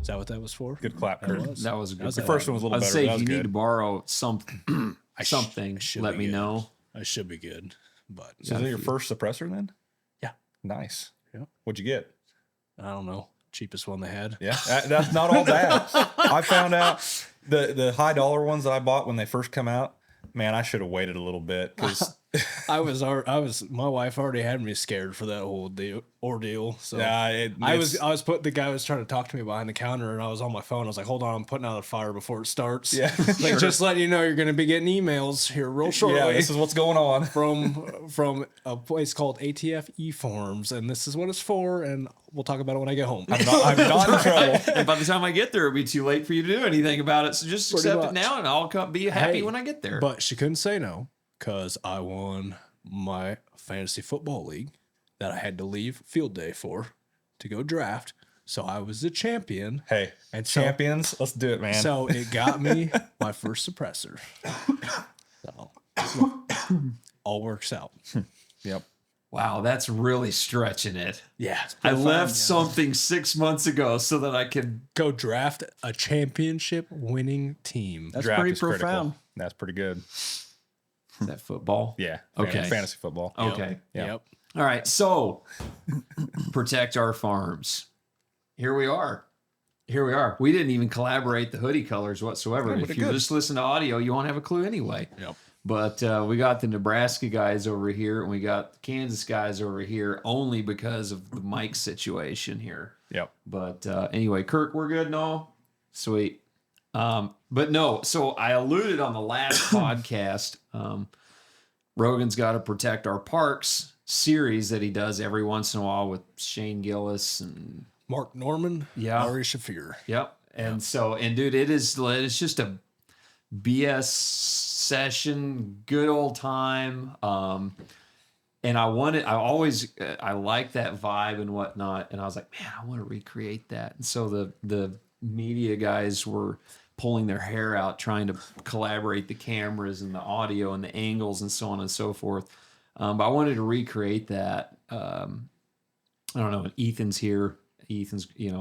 Is that what that was for? Good clap, Kurt. That was a good. The first one was a little I'd better. say but if that you was need good. to borrow something, should let be me good. know. I should be good, but So is that your first suppressor then? Yeah. Nice. Yeah. What'd you get? I don't know. Cheapest one they had. Yeah, that's not all bad. I found out the high dollar ones that I bought when they first come out. Man, I should have waited a little bit because I was. My wife already had me scared for that whole ordeal. So yeah, I was put. The guy was trying to talk to me behind the counter, and I was on my phone. I was like, "Hold on, I'm putting out a fire before it starts." Yeah, like just letting you know you're going to be getting emails here real shortly. Yeah, this is what's going on from a place called ATF eForms, and this is what it's for. And we'll talk about it when I get home. I'm not in trouble. And by the time I get there, it'll be too late for you to do anything about it. So just Pretty accept it much. now, and I'll be happy Hey, when I get there. But she couldn't say no because I won my fantasy football league that I had to leave field day for to go draft. So I was the champion. Hey, And so- champions, let's do it, man. So it got me my first suppressor. So all works out. Yep. Wow, that's really stretching it. Yeah. I left something 6 months ago so that I could. Go draft a championship winning team. That's Draft pretty is critical. profound. That's pretty good. Is that football? Yeah. Okay. Fantasy football. Okay. Yeah. Yep. All right. So, protect our farms. Here we are. We didn't even collaborate the hoodie colors whatsoever. Yeah, If but you good. just listen to audio, you won't have a clue anyway. Yep. But we got the Nebraska guys over here, and we got the Kansas guys over here only because of the mic situation here. Yep. But anyway, Kirk, we're good and all? Sweet. But no, so I alluded on the last podcast, Rogan's got to protect our parks series that he does every once in a while with Shane Gillis and Mark Norman. Yeah. Ari Shafir. yep. And so, and dude, it's just a BS session, good old time. And I like that vibe and whatnot. And I was like, man, I want to recreate that. And so the media guys were pulling their hair out, trying to collaborate the cameras and the audio and the angles and so on and so forth. But I wanted to recreate that. I don't know. Ethan's here. Ethan's, it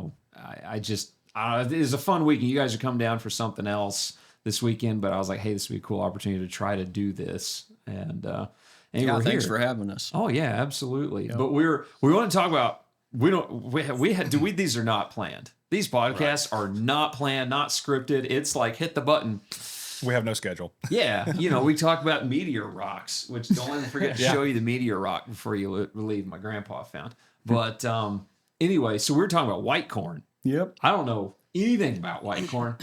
was a fun weekend. You guys are coming down for something else this weekend, but I was like, hey, this would be a cool opportunity to try to do this. And Yeah, we're thanks here. for having us. Oh yeah, absolutely. But we want to talk about these are not planned. These podcasts are not planned, not scripted. It's like hit the button. We have no schedule. Yeah, we talk about meteor rocks, which don't let me forget to show you the meteor rock before you leave. My grandpa found. But anyway, so we're talking about white corn. Yep. I don't know anything about white corn.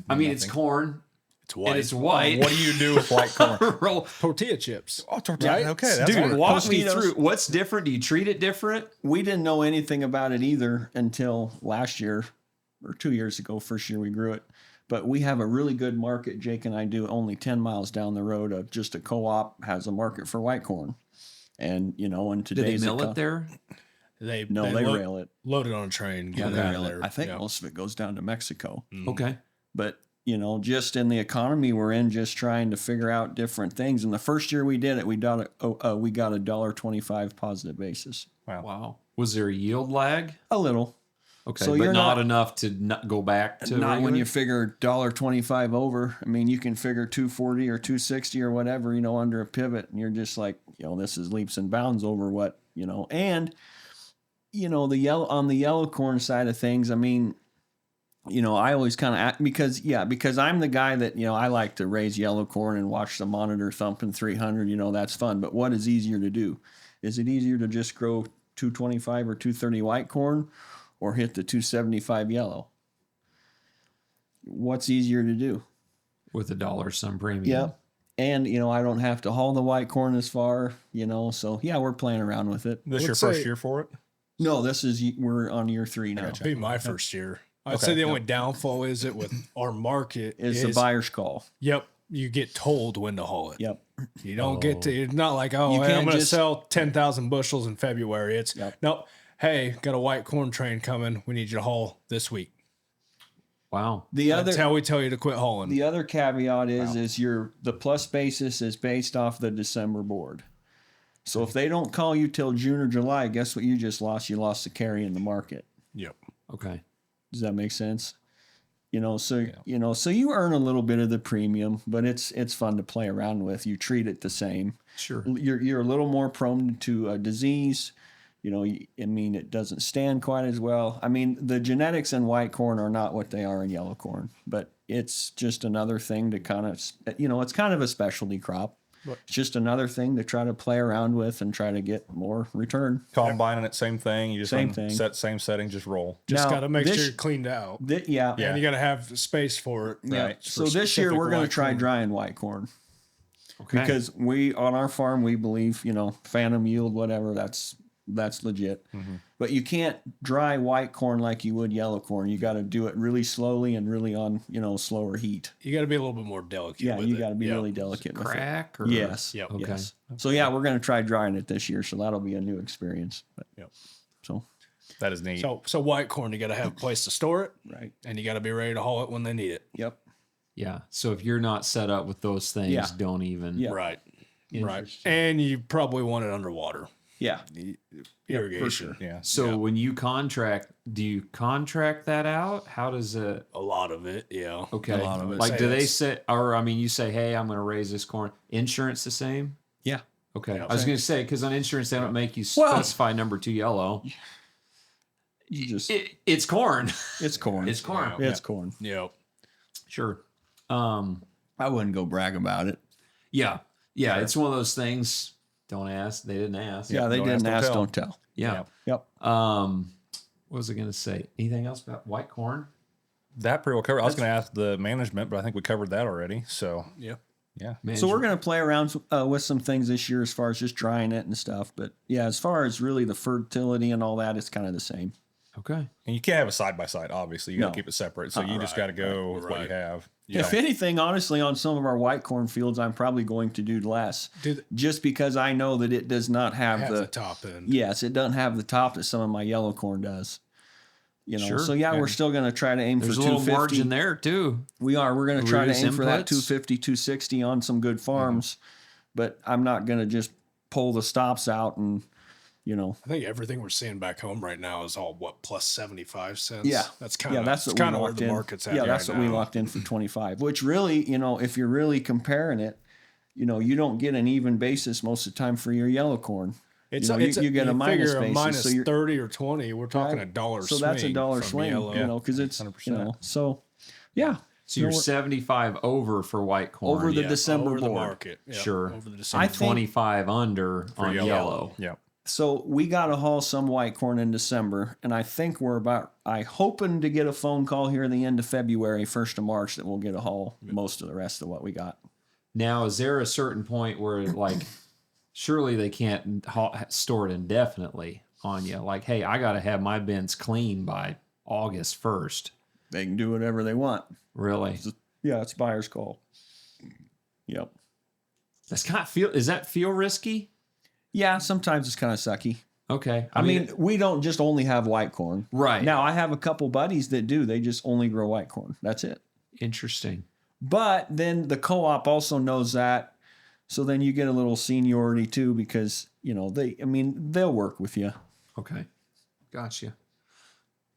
I mean, it's corn. It's white. And it's white. What do you do with white corn? Roll. Tortilla chips. Oh, tortilla. Right? Okay, that's Dude, what- walk me Tostitos. through. What's different? Do you treat it different? We didn't know anything about it either until last year or 2 years ago, first year we grew it. But we have a really good market, Jake and I do, only 10 miles down the road of just a co-op has a market for white corn. And, in Do they today's... mill it there? They rail it. Load it on a train. Yeah, Get they it out rail of it. there. I think Yeah. most of it goes down to Mexico. Okay. But, just in the economy we're in, just trying to figure out different things. And the first year we did it, we got a $1.25 positive basis. Wow. Was there a yield lag? A little. Okay, So but you're not not- enough to not go back to Not when regular? you figure $1.25 over. I mean, you can figure 240 or 260 or whatever, under a pivot, and you're just like, this is leaps and bounds over what, and the yellow corn side of things. I mean, I always kind of because I'm the guy that I like to raise yellow corn and watch the monitor thumping 300. That's fun. But what is easier to do? Is it easier to just grow 225 or 230 white corn, or hit the 275 yellow? What's easier to do? With $1 some premium. Yeah. And, I don't have to haul the white corn as far, so yeah, we're playing around with it. This your Let's first say- year for it? No, we're on year 3 now. It'd be my first year. I'd Okay. say the only downfall is it with our market It's the buyer's call. Yep. You get told when to haul it. Yep. You don't get to, it's not like, You hey, I'm can't going to just- sell 10,000 bushels in February. It's, Yep. nope. Hey, got a white corn train coming. We need you to haul this week. Wow. That's how we tell you to quit hauling. The other caveat is the plus basis is based off the December board. So if they don't call you till June or July, guess what you just lost? You lost the carry in the market. Yep. Okay. Does that make sense? So you earn a little bit of the premium, but it's fun to play around with. You treat it the same. Sure. You're a little more prone to a disease. It doesn't stand quite as well. I mean, the genetics in white corn are not what they are in yellow corn, but it's just another thing to kind of, it's kind of a specialty crop. It's just another thing to try to play around with and try to get more return. Combining it, same thing. You just Same thing. Same setting, just roll. Just Now, got to make this- sure you're cleaned out. Yeah. And you got to have space for it. Yeah. Right. So this year we're going to try drying white corn Okay. because on our farm, we believe, phantom yield, whatever, that's legit. But you can't dry white corn like you would yellow corn. You got to do it really slowly and really on, slower heat. You got to be a little bit more delicate. Yeah, with you it. got to be Yep. really delicate with it. Crack or Yes. Yep. Okay. Yes. So yeah, we're going to try drying it this year. So that'll be a new experience. But, Yep. So That is neat. So white corn, you got to have a place to store it, right. and you got to be ready to haul it when they need it. Yep. Yeah. So if you're not set up with those things, Yeah. don't even. Yeah. Right. Right. Interesting. And you probably want it underwater. Yeah. Irrigation. sure. Yeah. So when you contract, do you contract that out? How does it? A lot of it, yeah. Okay. A lot of it. Like, do they that's- say, or I mean, you say, hey, I'm going to raise this corn. Insurance the same? Yeah. Okay. Yeah. I was going to say, because on insurance, they don't make you Well- specify number 2 yellow. You just It's corn. it's corn. It's corn. It's corn. Yep. Sure. I wouldn't go brag about it. Yeah. Yeah. It's one of those things. Don't ask. They didn't ask. Yeah, they don't didn't ask, ask, don't don't tell. Yeah. Yep. What was I going to say? Anything else about white corn? That pretty well covered. I was going to ask the management, but I think we covered that already. So Yep. yeah. So we're going to play around with some things this year as far as just drying it and stuff. But yeah, as far as really the fertility and all that, it's kind of the same. Okay. And you can't have a side by side, obviously. You got to No. keep it separate. So you just got to go with what you have. If anything, honestly, on some of our white corn fields, I'm probably going to do less, just because I know that it does not have Have the the top end. Yes, it doesn't have the top that some of my yellow corn does. Sure. So yeah, we're still going to try to aim There's for a little 250. margin there too. We are. We're going to try to Reduce aim for that inputs. 250, 260 on some good farms, but I'm not going to just pull the stops out and, I think everything we're seeing back home right now is all plus 75 cents. Yeah. That's kind of that's what kind we of where locked the in. market's at. Yeah, right that's what we now. locked in for 25. Which really, if you're really comparing it, you don't get an even basis most of the time for your yellow corn. It's, you get a minus figure basis, minus so you're 30 or 20. We're talking Right. a dollar so swing. that's a dollar from swing, yellow. because it's 100%. so yeah. So you're we're 75 over for white corn. over the Yeah, December over the board. market. Yep, Sure. Over the December. I think 25 under on yellow. Yeah. So we got to haul some white corn in December, and I think I hoping to get a phone call here in the end of February, 1st of March, that we'll get a haul most of the rest of what we got. Now, is there a certain point where, like, surely they can't store it indefinitely on you? Like, hey, I got to have my bins clean by August 1st. They can do whatever they want. Really? Yeah, it's buyer's call. Yep. Does that feel risky? Yeah, sometimes it's kind of sucky. Okay. I mean, we don't just only have white corn. right. Now, I have a couple buddies that do. They just only grow white corn. That's it. Interesting. But then the co-op also knows that. So then you get a little seniority too, because, they'll work with you. Okay. Gotcha.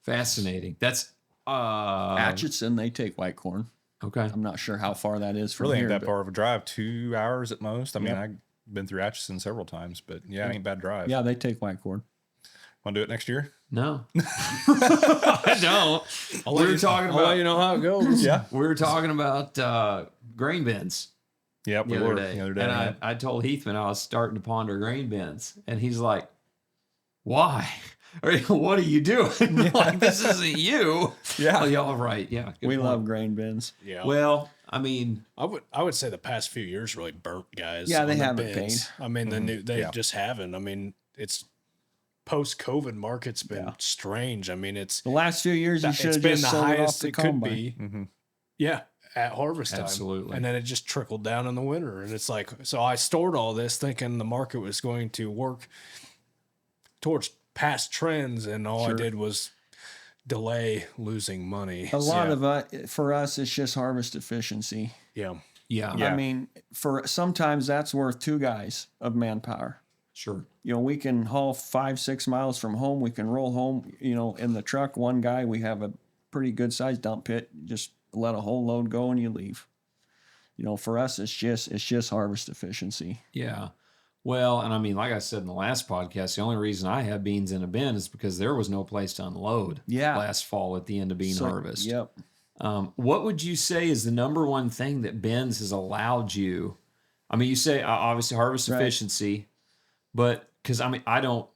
Fascinating. That's Atchison, they take white corn. okay. I'm not sure how far that is from Really here. ain't that but- far of a drive. 2 hours at most. I mean, Yep. I've been through Atchison several times, but yeah, it ain't a bad drive. Yeah, they take white corn. Want to do it next year? No. I don't. We were talking I'll let about you know how it goes. Yeah. we were talking about grain bins Yep. the We other were day. the other day. And yeah. I told Heathman I was starting to ponder grain bins. And he's like, why? Or, what are you doing? Like, this isn't you. Yeah. Oh, y'all right. Yeah. good We point. love grain bins. Yeah. Well, I mean, I would say the past few years really burnt guys. Yeah, on they the haven't bins. paid. I mean, they Yeah. just haven't. I mean, it's post-COVID market's been Yeah. strange. I mean, it's The last few years, you should it's have been just the sold it off highest the it could combine. be. Mm-hmm. Yeah, at harvest time. Absolutely. And then it just trickled down in the winter. And it's like, so I stored all this thinking the market was going to work towards past trends, and all I Sure. did was delay losing money. A lot Yeah. of for us, it's just harvest efficiency. Yeah. yeah, Yeah. I mean, for sometimes that's worth 2 guys of manpower. sure. We can haul 5-6 miles from home. We can roll home, in the truck. One guy, we have pretty good sized dump pit. You just let a whole load go and you leave. You know, for us, it's just harvest efficiency. Yeah. Well, and I mean, like I said in the last podcast, the only reason I have beans in a bin is because there was no place to unload last fall at the end of bean harvest. Yep. What would you say is the number one thing that bins has allowed you? I mean, you say obviously harvest efficiency, but because I mean, I don't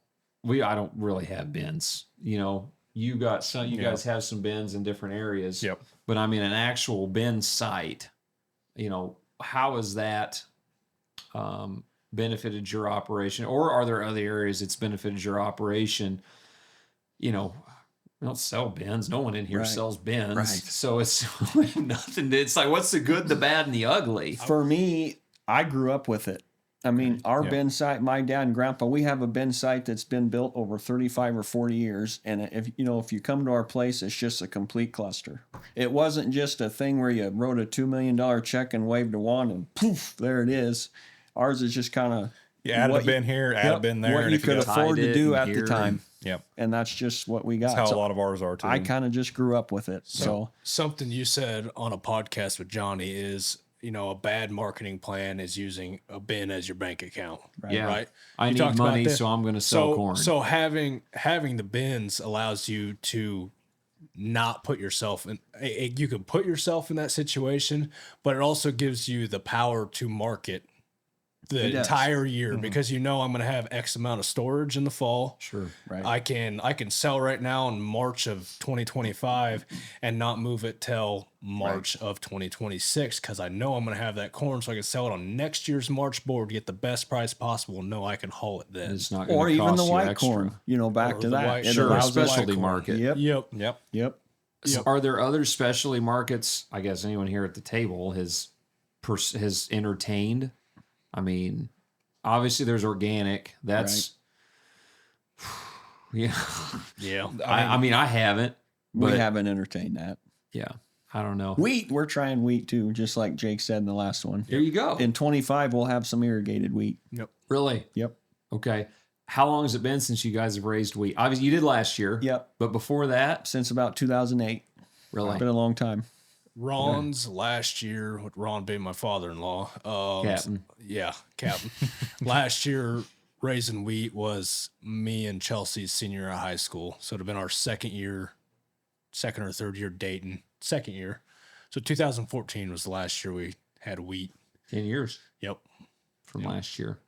really have bins. You know, you got some, you guys have some bins in different areas. Yep. But I mean, an actual bin site, you know, how has that benefited your operation, or are there other areas it's benefited your operation? You know, we don't sell bins. No one in here sells bins. Right. So it's nothing. It's like, what's the good, the bad, and the ugly? For me, I grew up with it. I mean, our bin site, my dad and grandpa, we have a bin site that's been built over 35 or 40 years. And if you come to our place, it's just a complete cluster. It wasn't just a thing where you wrote a $2 million check and waved a wand and poof, there it is. Ours is just kind of, You add a bin here, add a bin there. what and you if could got- afford to do at the here time. Yep. And that's just what we got. That's how So a lot of ours are too. I kind of just grew up with it. So Something you said on a podcast with Johnny is, you know, a bad marketing plan is using a bin as your bank account. Yeah. Right. I You need talked about money, that. so I'm going to sell corn. So having the bins allows you to not put yourself in. You can put yourself in that situation, but it also gives you the power to market It the does. entire year because you know I'm going to have X amount of storage in the fall. Sure. right. I can sell right now in March of 2025 and not move it till March of 2026 because I know I'm going to have that corn, so I can sell it on next year's March board, get the best price possible, and know I can haul it then. It's not going or to even cost the you white extra. corn, back Or to the that. white- It Sure, allows the specialty white corn. market. Yep. Yep. Yep. Yep. Yep. Are there other specialty markets? I guess anyone here at the table has entertained. I mean, obviously there's organic. That's yeah. Yeah. I mean, I haven't. We But haven't entertained that. yeah, I don't know. Wheat, we're trying wheat too, just like Jake said in the last one. There you go. In 25, we'll have some irrigated wheat. Really? Yep. Okay. How long has it been since you guys have raised wheat? Obviously, you did last year. Yep. But before that, Since about 2008. really? Been a long time. Ron's last year, with Ron being my father-in-law. Captain. Yeah, Captain. Last year, raising wheat was me and Chelsea's senior year of high school. So it'd have been our second or third year dating. Second year. So 2014 was the last year we had wheat. 10 years Yep. from last year.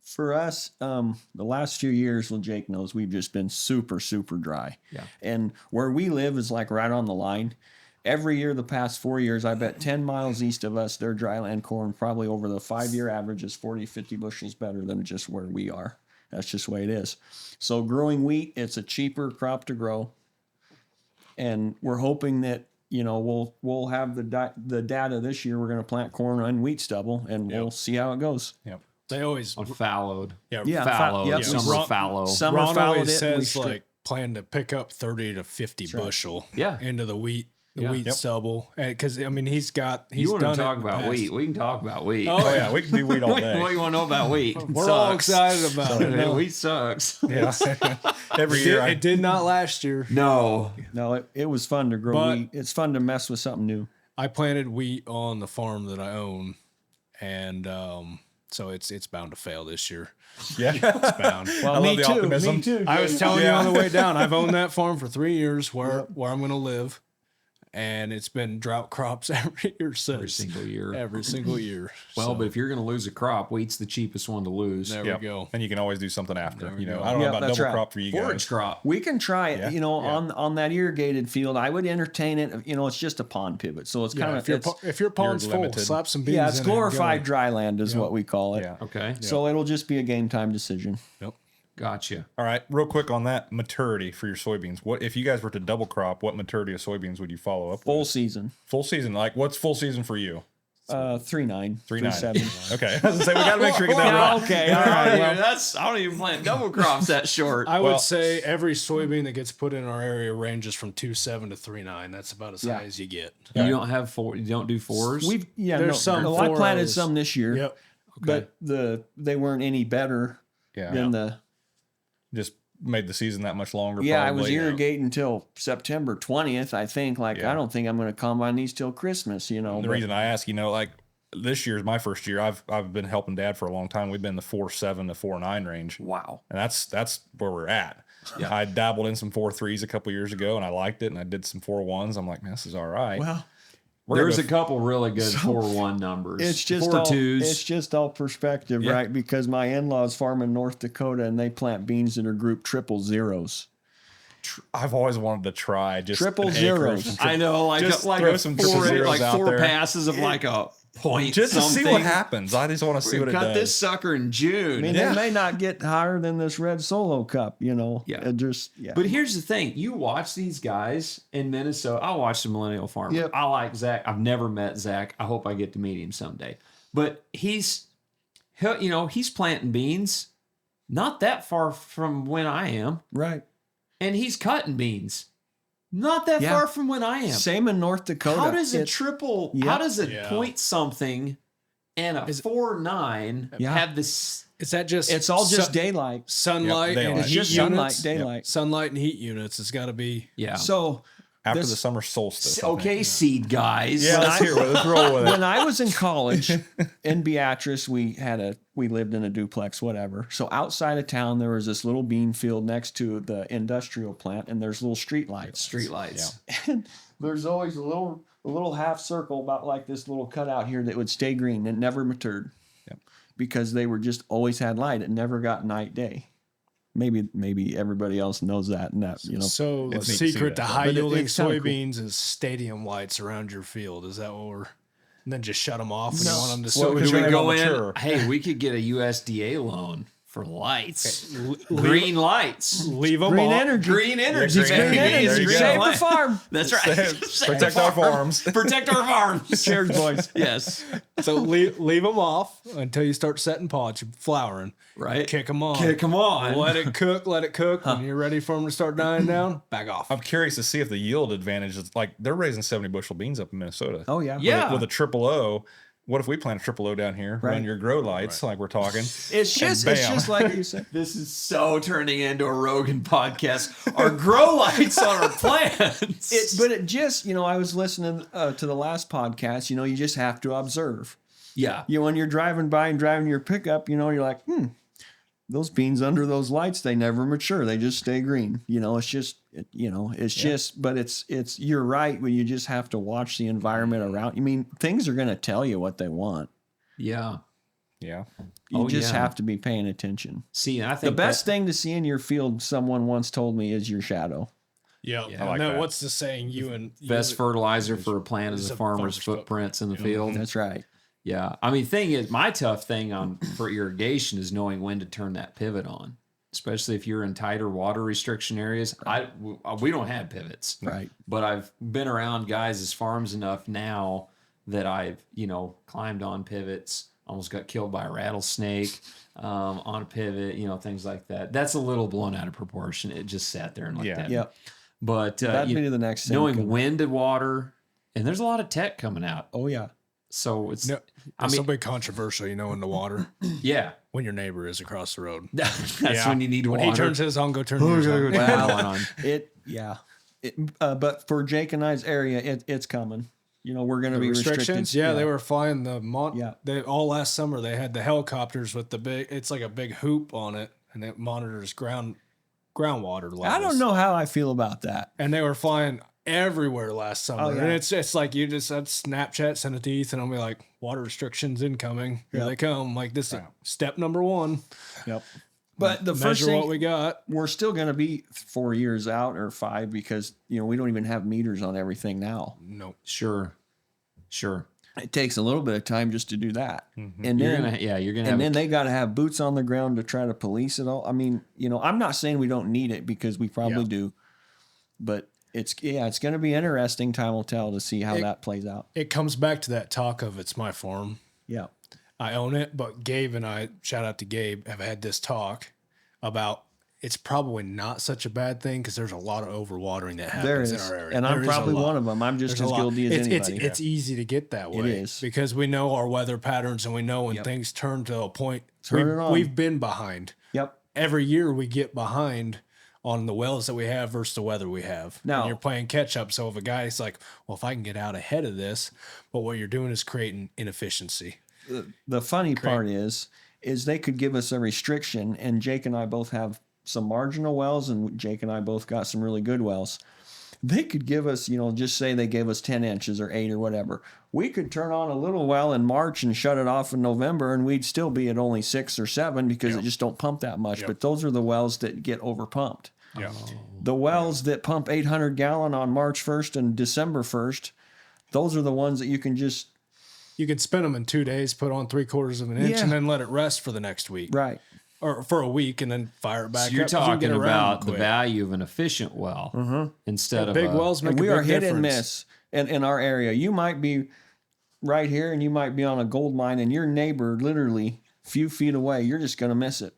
For us, the last few years, well, Jake knows, we've just been super, super dry. Yeah. And where we live is like right on the line. Every year, the past 4 years, I bet 10 miles east of us, their dryland corn, probably over the 5-year average, is 40, 50 bushels better than just where we are. That's just the way it is. So growing wheat, it's a cheaper crop to grow. And we're hoping that, we'll have the data this year. We're going to plant corn and wheat stubble, and we'll see how it goes. Yep. They always, On fallowed. Yeah, Fallow. yep. Summer Ron- fallow. Summer Ron fallowed always it. and we says stri- like plan to pick up 30 to 50 bushel Yeah. into the wheat Yeah. wheat Yep. stubble. Because I mean he's You want done to talk it about past. wheat? We can talk about wheat. Oh, Oh yeah, we can do wheat all what day. do you want to know about wheat? It We're all sucks. excited about it. No. Wheat sucks. Yeah. Every It year, did, it did not last year. No. No, it was fun to grow But- wheat. It's fun to mess with something new. I planted wheat on the farm that I own, and so it's bound to fail this year. yeah. It's bound. I love the optimism. Me too. I was telling Yeah. you on the way down, I've owned that farm for 3 years where I'm going to live, and it's been drought crops every year since. Every single year. Every single year. Well, So, but if you're going to lose a crop, wheat's the cheapest one to lose. there Yep. we go. And you can always do something after. There we go. I don't know Yeah, about that's double right. crop for you Forage guys. crop. We can try it, Yeah. on that irrigated field. I would entertain it. It's just a pond pivot, so it's kind Yeah, of if your pond's full, limited. slap some beans. it's in it and glorified go. dry land is what we call it. Yeah. Okay. So it'll just be a game time decision. Yep. Gotcha. All right, real quick on that maturity for your soybeans. What if you guys were to double crop? What maturity of soybeans would you follow up Full with? season, Full season. Like what's full season for you? 3.9, 3.9. 3.7. Okay, I was gonna say we got to make sure we get that right. Okay, all right. Well, I don't even plant double crops that short. I Well- would say every soybean that gets put in our area ranges from 2.7 to 3.9. That's about as high as you get. You don't have four. You don't do fours. there's some I planted 4Os. some this year, Yep. Okay. but they weren't any better Yeah, than the. just made the season that much longer. Yeah, I was probably. irrigating until September 20th, I think. Like, Yeah. I don't think I'm going to combine these till Christmas, you know. The but- reason I ask, like this year is my first year. I've been helping Dad for a long time. We've been in the 4.7 to 4.9 range. Wow. And that's where we're at. Yeah. I dabbled in some 4.3s a couple years ago, and I liked it. And I did some 4.1s. I'm like, man, this is all right. Well, There's a couple really good 4-1 numbers. it's just 4-2s. It's just all perspective, Yeah. right? Because my in-laws farm in North Dakota, and they plant beans that are grouped 000s. I've always wanted to try just Triple an zeros. acreage. I know, like Just like throw a some triple four, zeros like out 4 there. passes of like a point Just to something. see what happens. I just want to see what it Cut does. this sucker in June. I mean, Yeah. they may not get higher than this red solo cup, you know. Yeah. It just, yeah. But here's the thing: you watch these guys in Minnesota. I watch the Millennial Farmer. Yep. I like Zach. I've never met Zach. I hope I get to meet him someday. But he's planting beans, not that far from when I am, right. and he's cutting beans, not that Yeah. far from when I am. Same in North Dakota. How does a It- triple? Yep. How does a Yeah. point something and a 4.9 Yeah. have this? Is that just It's all just daylight. sunlight Yep, daylight. and It's heat just units? sunlight, daylight. Sunlight and heat units. It's got to be. Yeah. So After this- the summer solstice. I think. Okay, seed guys. Yeah, let's hear it. Let's roll with it. when I was in college in Beatrice, we lived in a duplex, whatever. So outside of town, there was this little bean field next to the industrial plant, and there's little street lights. Street lights. And there's always a little half circle about like this little cutout here that would stay green. It never matured. Yep. Because they were just always had light. It never got night day. Maybe everybody else knows that, and that, you know. So the It's neat to see secret to that, though. high But yielding it's kinda cool. soybeans is stadium lights around your field. Is that what we're? And then just shut them off when No. you want them to. Well, soak because Do we they go don't in? mature. Hey, we could get a USDA loan for lights. Green lights. leave them Green off. energy. Green energy. green energy. baby. There It's you green go. Save the light. farm. That's right. Save Protect the our farm. farms. Protect our farms. Cheers, boys. Yes. So leave them off until you start setting pods, flowering. Right. Kick them on. Okay, come on. Let it cook. Let it cook. When you're ready for them to start dying down, back off. I'm curious to see if the yield advantage is like they're raising 70 bushel beans up in Minnesota. Oh yeah. Yeah. With a triple O. What if we plant a triple O down here, Right. run your grow lights like we're talking? It's just bam. like you said. This is so turning into a Rogan podcast. Our grow lights on our plants. But it just, I was listening to the last podcast. You just have to observe. yeah. When you're driving by and driving your pickup, you're like, those beans under those lights, they never mature. They just stay green. It's just, but it's, you're right. When you just have to watch the environment around. I mean, things are going to tell you what they want. Yeah. Yeah. You Oh, just yeah. have to be paying attention. See, I think The best thing to see in your field, someone once told me, is your shadow. Yeah. Yeah, I like no, that. what's the saying? best fertilizer for a plant is Is a a farmer's farmer's footprints in the Yeah. field. That's right. Yeah. I mean, thing is, my tough thing for irrigation is knowing when to turn that pivot on, especially if you're in tighter water restriction areas. We don't have pivots, Right. but I've been around guys' farms enough now that I've, climbed on pivots, almost got killed by a rattlesnake on a pivot, things like that. That's a little blown out of proportion. It just sat there and looked Yeah. at me. Yep. But That'd be the next thing. knowing when to water, and there's a lot of tech coming out. Oh, yeah. So it's, No, I it's mean, a big controversial, in the water yeah. when your neighbor is across the road. That's Yeah. when you need When water. he turns his on, go turn yours on. Wow. But for Jake and I's area, it's coming. We're going to The be restrictions, restricted. they were flying the Yeah. They all last summer. They had the helicopters with the big. It's like a big hoop on it, and it monitors groundwater levels. I don't know how I feel about that. And they were flying everywhere last summer, Oh, yeah. and it's like you just had Snapchat, send it to Ethan, and I'll be like, water restrictions incoming. Here Yep. they come. Like this is step number one. Yep. But the first Measure thing, what we got. we're still going to be 4 years out or 5 because, we don't even have meters on everything now. No. Sure. It takes a little bit of time just to do that. And You're then, gonna have and then they got to have boots on the ground to try to police it all. I mean, I'm not saying we don't need it because we probably Yeah. do, but it's going to be interesting. Time will tell to see how that plays out. It comes back to that talk of it's my farm. Yeah. I own it, but Gabe and I, shout out to Gabe, have had this talk about it's probably not such a bad thing because there's a lot of overwatering that happens There in is. our area. And I'm There is a probably lot. one of them. I'm just There's as a lot. guilty as It's anybody. it's easy to get that way. is. Because we know our weather patterns and we know when Yep. things turn to a point. Turn it on. We've been behind. Yep. Every year we get behind on the wells that we have versus the weather we have. Now- And you're playing catch up. So if a guy's like, well, if I can get out ahead of this, but what you're doing is creating inefficiency. The funny part is they could give us a restriction, and Jake and I both have some marginal wells, and Jake and I both got some really good wells. They could give us, just say they gave us 10 inches or 8 or whatever. We could turn on a little well in March and shut it off in November, and we'd still be at only 6 or 7 because it just don't pump that much. But those are the wells that get overpumped. Yeah. The wells that pump 800 gallon on March 1st and December 1st, those are the ones that you can just... You could spin them in 2 days, put on 3/4 of an inch, Yeah. and then let it rest for the next week. Right. Or for a week, and then fire it back So you're up. 'cause you can talking get around about the quick. value of an efficient well instead of Big a, wells make And a we big are hit and difference. miss in our area. You might be right here and you might be on a gold mine, and your neighbor literally a few feet away, you're just going to miss it.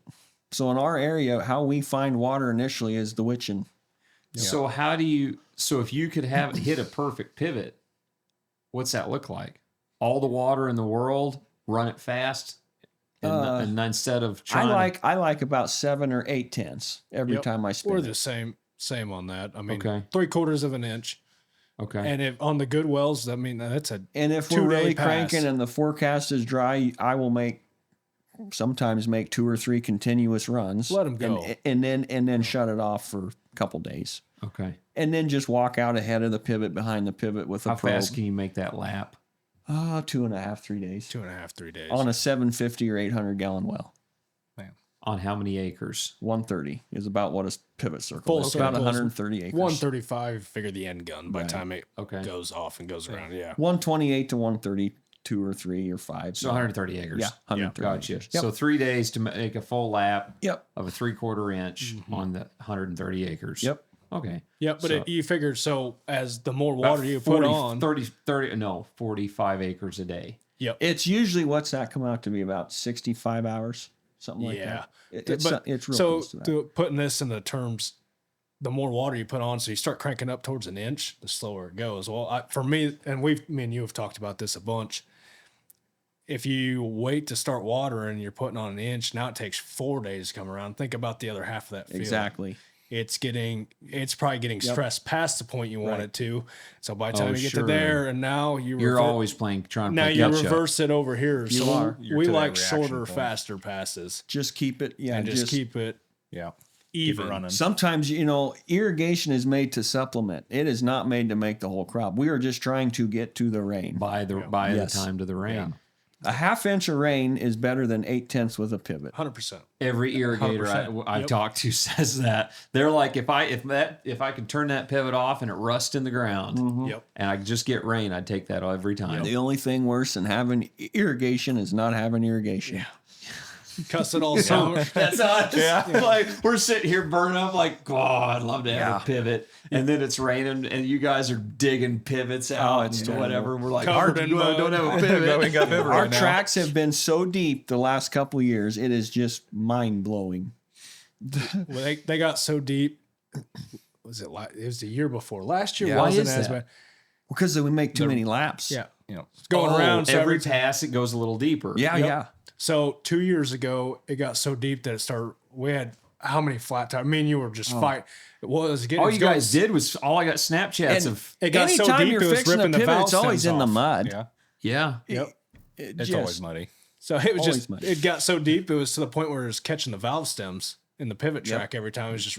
So in our area, how we find water initially is the witching. So so if you could hit a perfect pivot, what's that look like? All the water in the world, run it fast, and then instead of trying I like about 7 or 8 tenths every Yep. time I spin We're it. the same on that. I mean, Okay. 3/4 of an inch. okay. And if on the good wells, I mean, that's a And if we're 2-day really pass. cranking and the forecast is dry, I will sometimes make 2 or 3 continuous runs. Let 'em go. and then shut it off for a couple days. Okay. And then just walk out ahead of the pivot, behind the pivot with a How probe. fast can you make that lap? 2.5, 3 days 2.5, 3 days. on a 750 or 800 gallon well. On how many acres? 130 is about what a pivot circle Full is. About circle is 130 acres. 135, figure the end gun by the Right. time it Okay. goes off and goes around. Yeah. 128 to 132 or 3 or 5. So 130 acres. Yeah, 130 Gotcha. acres. Yep. So 3 days to make a full lap Yep. of a 3/4 inch on the 130 acres. Yep. Okay. Yeah, but So- you figure, so as the more About water you put 40, on, 45 acres a day. It's usually what's that come out to be about 65 hours, something like yeah. that. But It's real so close to that. putting this in the terms, the more water you put on, so you start cranking up towards an inch, the slower it goes. Well, for me, and me and you have talked about this a bunch. If you wait to start watering, you're putting on an inch. Now it takes 4 days to come around. Think about the other half of that field. Exactly. It's probably getting stressed past the point you want Right. it to. So by the time you get sure. to there, and now You're always trying to now play you catch up. reverse it over here. You so are. You're we to that like reaction shorter, point. faster passes, Just keep it. Yeah. and just keep it Yeah. even. Keep it running. Sometimes, irrigation is made to supplement. It is not made to make the whole crop. We are just trying to get to the rain. by Yes. the time to the rain. A half inch of rain is better than 8 tenths with a pivot. 100%. Every irrigator I've Yep. talked to says that. They're like, if I could turn that pivot off and it rusts in the ground, Yep. and I could just get rain, I'd take that every time. The only thing worse than having irrigation is not having irrigation. Cuss it all summer. That's us. Like we're sitting here burning up like, God, I'd love to have Yeah. a pivot. And then it's raining and you guys are digging pivots out it's and terrible. whatever. We're like, Covered "Our- in well, I mud." don't have a No, we pivot. got pivot Our right now. tracks have been so deep the last couple of years. It is just mind blowing. Well, they got so deep. Was it? It was the year before. Last year Why wasn't is as that? bad. Because we make too many laps. Yeah, You know, it's going around. So every every pass, it goes a little deeper. Yeah, Yep. yeah. So 2 years ago, it got so deep that it started. We had how many flat tires? Me and you were just fight. It was getting. All it was you going- guys did was all I got Snapchats And of. It got so anytime deep you're it was fixing a ripping the pivot, valve it's always stems in the off. mud. yeah, Yeah. Yep. it's Just- always muddy. So it was Always just. muddy. It got so deep. It was to the point where it was catching the valve stems in the pivot track every time. It was just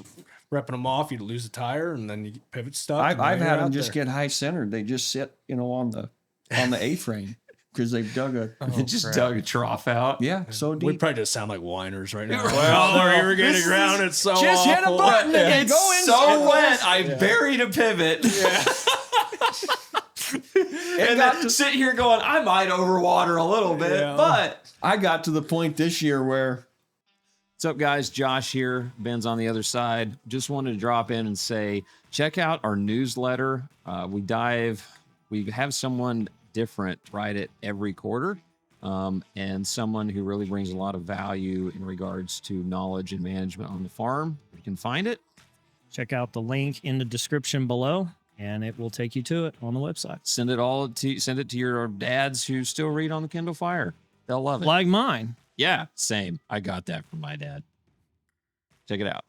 ripping them off. You'd lose the tire, and then you pivot stuck. I've and now had you're them out just there. get high centered. They just sit, on the A-frame because they've dug a. It just dug a trough out. Yeah, so We deep. probably just sound like whiners right now. Well, Well, they're this irrigating is- ground. It's so Just hit a awful. button and It's go in. so wet. I buried a pivot. And then sit here going, I might overwater a little bit, Yeah. but. I got to the point this year where What's up, guys? Josh here. Ben's on the other side. Just wanted to drop in and say, check out our newsletter. We have someone different write it every quarter, and someone who really brings a lot of value in regards to knowledge and management on the farm. You can find it. Check out the link in the description below, and it will take you to it on the website. Send it to your dads who still read on the Kindle Fire. They'll love it. Like mine. Yeah, same. I got that from my dad. Check it out.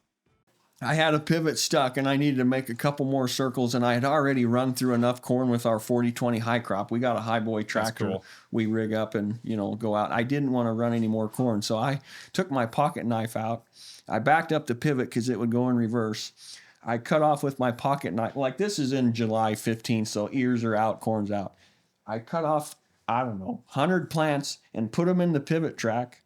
I had a pivot stuck and I needed to make a couple more circles, and I had already run through enough corn with our 40/20 high crop. We got a high boy tractor. cool. We rig up and, go out. I didn't want to run any more corn. So I took my pocket knife out. I backed up the pivot because it would go in reverse. I cut off with my pocket knife. Like, this is in July 15th, so ears are out, corn's out. I cut off, I don't know, 100 plants and put them in the pivot track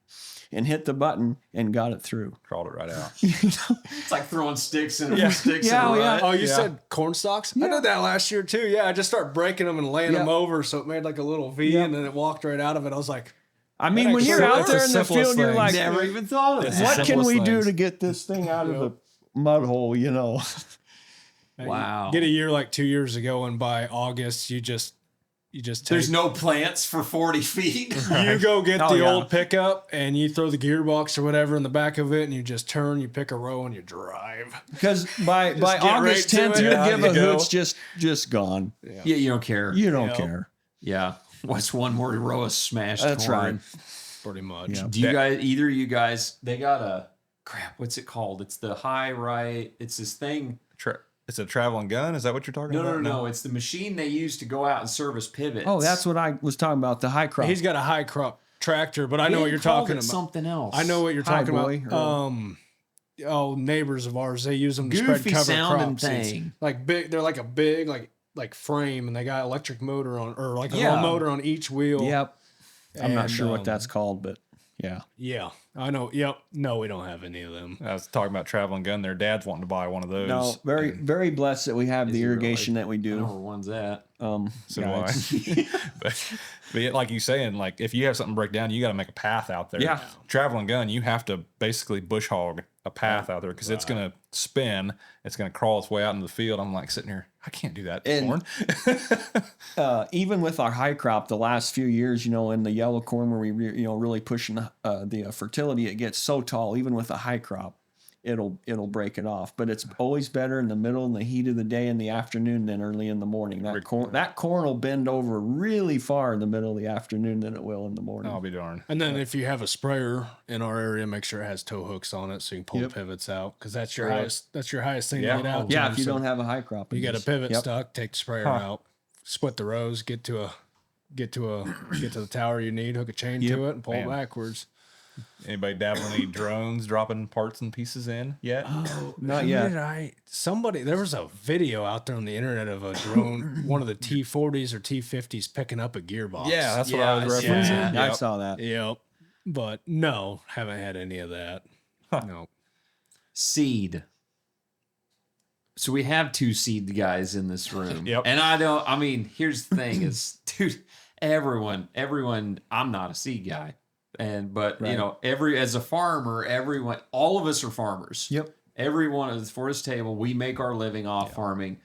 and hit the button and got it through. Crawled it right out. It's like throwing sticks in sticks Yeah, in a yeah. rut. Oh, you said corn stalks? I did that last year too. Yeah, I just started breaking them and laying them over, so it made like a little V, and then it walked right out of it. I was like, I mean, when you're out there in the field, you're like, Never even thought of what that. can we do things. to get this thing out of the mud hole, Wow. Get a year like 2 years ago, and by August, you just take, There's no plants for 40 feet. you go get Oh, the yeah. old pickup and you throw the gearbox or whatever in the back of it, and you just turn, you pick a row, and you drive. Because by get August right to 10th, it. you'll Yeah, give you a go. hoot's just gone. Yeah, you don't care. You don't Yep. care. Yeah. What's one more row of smashed That's corn? right. Pretty much. Yeah. Do you guys, either of you guys, they got a, crap, what's it called? It's the high right. It's this thing. It's a traveling gun. Is that what you're talking about? No. It's the machine they use to go out and service pivots. Oh, that's what I was talking about, the high crop. He's got a high crop tractor, but I know They what you're called talking it about. Something else. I know what you're High talking boy, about. Neighbors of ours, they use them to spread Goofy cover sounding crops. It's thing. like big, they're like a big like frame, and they got electric motor on, or like a Yeah. little motor on each wheel. Yep. I'm not And, sure what that's called, but yeah. Yeah, I know. Yep. No, we don't have any of them. I was talking about traveling gun. Their dad's wanting to buy one of those. No, very, very blessed that we have the he really? irrigation that we I know do. where one's at. So do yeah, I. but yeah, like you saying, like if you have something break down, you got to make a path out there. Yeah. Traveling gun, you have to basically bush hog a path out there because it's gonna spin. It's gonna crawl its way out into the field. I'm like sitting here, I can't do that. And- Corn. Even with our high crop, the last few years, in the yellow corn where we, really pushing the fertility, it gets so tall. Even with a high crop, it'll break it off. But it's always better in the middle, in the heat of the day, in the afternoon than early in the morning. That corn will bend over really far in the middle of the afternoon than it will in the morning. I'll be darned. And then if you have a sprayer in our area, make sure it has tow hooks on it so you can pull the pivots out, because that's your highest. That's your highest thing Yeah. to get out. Yeah, to. if you So don't have a high crop, you got a just- pivot yep. stuck, take the sprayer out, split the rows, get to the tower you need, hook a chain to it, and pull it Bam. backwards. Anybody dabbling any drones dropping parts and pieces in yet? Not Who yet. did there was a video out there on the internet of a drone, one of the T40s or T50s picking up a gearbox. Yeah, that's what I was referencing. Yeah. I Yep. saw that. Yep. But no, haven't had any of that. No. Seed. So we have two seed guys in this room. Yep. And here's the thing is, dude, everyone, I'm not a seed guy. But as a farmer, all of us are farmers. Yep. Everyone is for this table. We make our living off farming.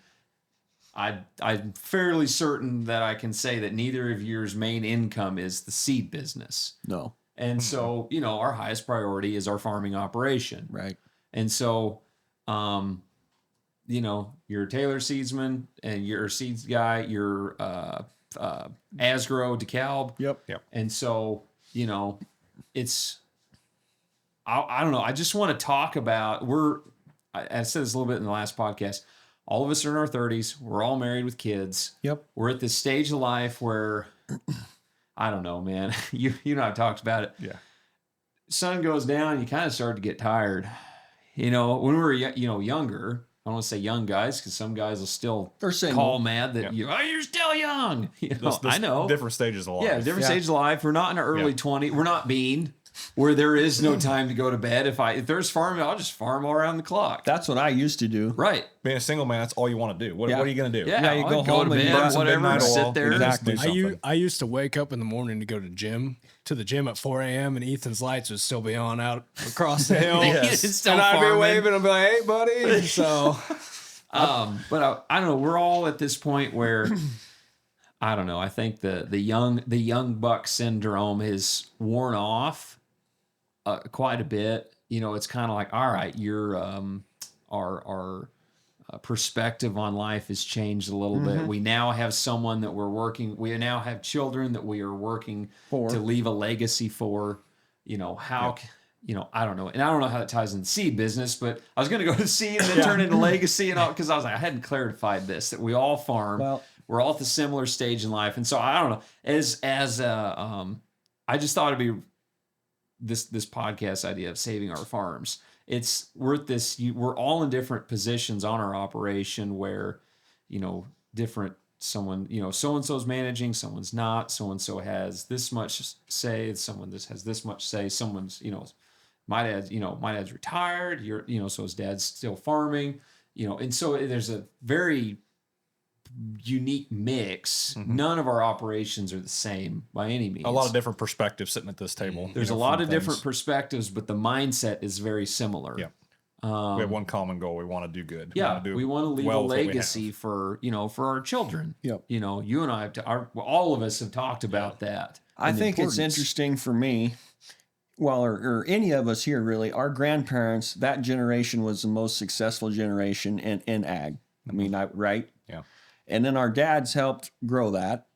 I'm fairly certain that I can say that neither of yours main income is the seed business. No. And so, our highest priority is our farming operation. Right. And so, you're a Taylor seedsman and you're a seeds guy, you're Asgrow, DeKalb. Yep. And so, it's, I don't know. I just want to talk about, I said this a little bit in the last podcast. All of us are in our 30s. We're all married with kids. Yep. We're at this stage of life where, I don't know, man. You and I talked about it. Yeah. Sun goes down, you kind of start to get tired. When we were younger, I don't want to say young guys because some guys will still They're single. call mad that you're still young. I know. Different stages of life. Yeah, different stages of life. We're not in our early 20s. We're not Bean, where there is no time to go to bed. If there's farming, I'll just farm all around the clock. That's what I used to do. Right. Being a single man, that's all you want to do. What Yeah. are you going to do? Yeah, you I'll go home to and bed, burn some whatever, midnight sit oil, there. and just do Exactly. something. I used to wake up in the morning to go to the gym at 4 a.m. and Ethan's lights would still be on out across the hill. It's still And I'd be farming. waving and be like, hey, buddy. So But I don't know. We're all at this point where I don't know. I think the young buck syndrome has worn off quite a bit. It's kind of like, all right, our perspective on life has changed a little bit. We now have someone that we're working. We now have children that we are working For. to leave a legacy for. How I don't know. And I don't know how that ties into seed business, but I was going to go to seed and then turn into legacy and all, because I was like, I hadn't clarified this, that we all farm. Well, we're all at the similar stage in life. And so I don't know, I just thought it'd be this podcast idea of saving our farms. We're at this, we're all in different positions on our operation where, different, someone, so-and-so's managing, someone's not, so-and-so has this much say, someone this has this much say, someone's, my dad's retired, so his dad's still farming, and so there's a very unique mix. None of our operations are the same by any means. A lot of different perspectives sitting at this table. There's a lot of different perspectives, but the mindset is very similar. Yeah. We have one common goal. We want to do good. Yeah, we want to leave well a with what we legacy for our children. Yep. You and I all of us have talked about that. I and the think it's importance. interesting for me, or any of us here really, our grandparents, that generation was the most successful generation in ag. I mean, right? Yeah. And then our dads helped grow that.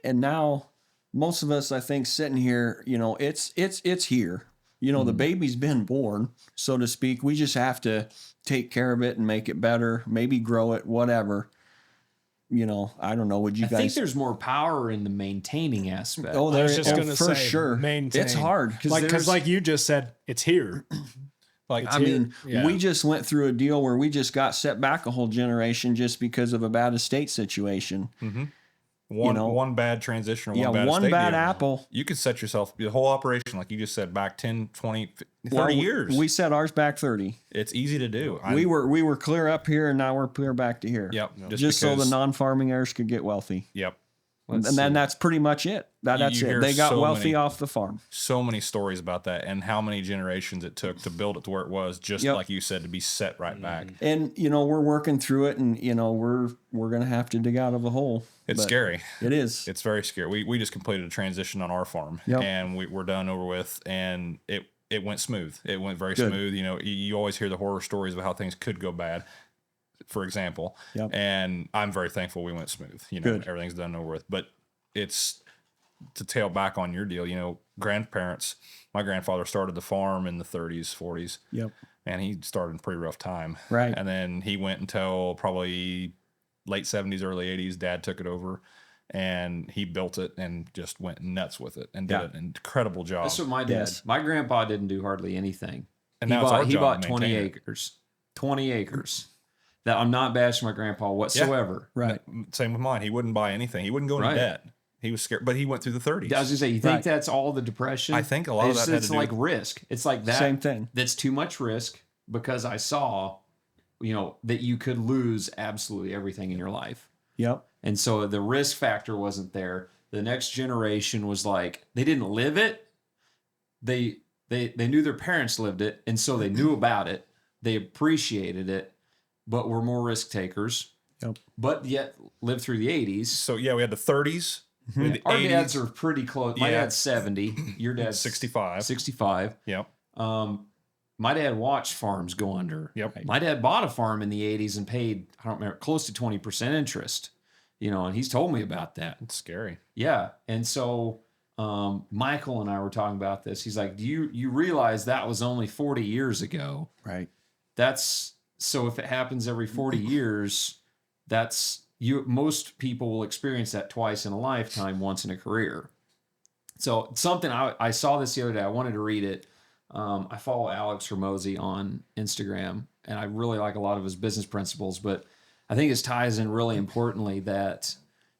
And now most of us, I think, sitting here, it's here. The baby's been born, so to speak. We just have to take care of it and make it better, maybe grow it, whatever. I don't know. Would you I guys think there's more power in the maintaining aspect. Oh, I was just going to for say, sure. maintain. It's hard. Because like you just said, it's here. I mean, we just went through a deal where we just got set back a whole generation just because of a bad estate situation. Mm-hmm. One bad transition or one estate bad deal. apple. You could set yourself, the whole operation, like you just said, back 10, 20, 30 years. We set ours back 30. It's easy to do. We were clear up here, and now we're clear back to here. Yep. Just so the non-farming heirs could get wealthy. Yep. And then that's pretty much it. That's it. They got wealthy off the farm. So many stories about that and how many generations it took to build it to where it was, just like you said, to be set right back. And, we're working through it, and, we're going to have to dig out of the hole. It's scary. It is. It's very scary. We just completed a transition on our farm, and we're done over with, and it went smooth. It went very smooth. You always hear the horror stories about how things could go bad, for example. Yep. And I'm very thankful we went smooth. Everything's done over with. But it's to tail back on your deal. Grandparents. My grandfather started the farm in the 30s, 40s. Yep. And he started in a pretty rough time. Right. And then he went until probably late 70s, early 80s. Dad took it over. And he built it and just went nuts with it and did an incredible job. That's what my dad. Yes. My grandpa didn't do hardly anything. And now it's our he job bought to 20 maintain it. acres. 20 acres. That I'm not bashing my grandpa whatsoever. Right. Same with mine. He wouldn't buy anything. He wouldn't go into Right. debt. He was scared, but he went through the 30s. I was gonna say, you think that's all the depression? I think a lot of that had It's to do like risk. It's like that. Same thing. That's too much risk because I saw, that you could lose absolutely everything in your life. Yep. And so the risk factor wasn't there. The next generation was like, they didn't live it. They knew their parents lived it, and so they knew about it. They appreciated it, but were more risk takers. Yep. But yet lived through the 80s. So we had the 30s. We had the Our 80s. dads are pretty close. My Yeah. dad's 70. Your dad's 65. 65. Yep. My dad watched farms go under. Yep. My dad bought a farm in the 80s and paid, I don't remember, close to 20% interest. And he's told me about that. It's scary. Yeah. And so Michael and I were talking about this. He's like, do you realize that was only 40 years ago? Right. So if it happens every 40 years, most people will experience that twice in a lifetime, once in a career. So something I saw this the other day. I wanted to read it. I follow Alex Hormozy on Instagram, and I really like a lot of his business principles, but I think it ties in really importantly that,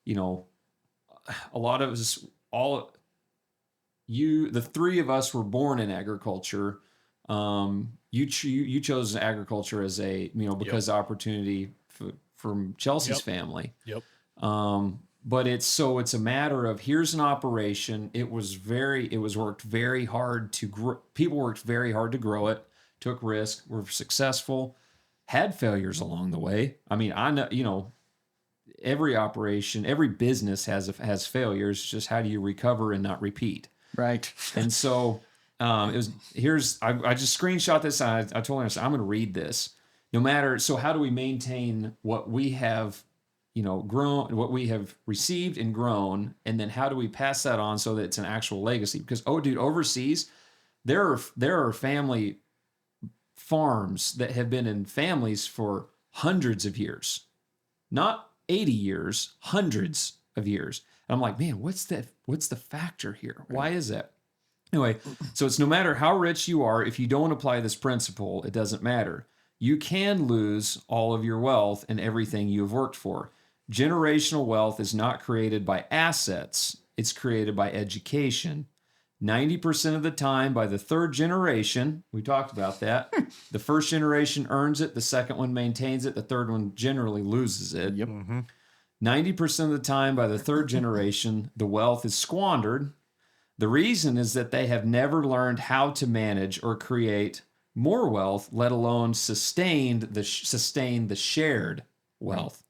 a lot of us, the three of us were born in agriculture. You chose agriculture as because of opportunity from Chelsea's family. Yep. But it's a matter of, here's an operation. It was worked very hard to grow. People worked very hard to grow it, took risk, were successful, had failures along the way. I mean, I know, every operation, every business has failures. It's just how do you recover and not repeat? Right. And so I just screenshot this. And I told him, I'm going to read this. So how do we maintain what we have, grown, what we have received and grown, and then how do we pass that on so that it's an actual legacy? Because overseas, there are family farms that have been in families for hundreds of years, not 80 years, hundreds of years. And I'm like, man, what's the factor here? Why is that? Anyway, so it's no matter how rich you are, if you don't apply this principle, it doesn't matter. You can lose all of your wealth and everything you have worked for. Generational wealth is not created by assets, it's created by education. 90% of the time, by the third generation, we talked about that. The first generation earns it, the second one maintains it, the third one generally loses it. Yep. 90% of the time, by the third generation, the wealth is squandered. The reason is that they have never learned how to manage or create more wealth, let alone sustain the shared wealth.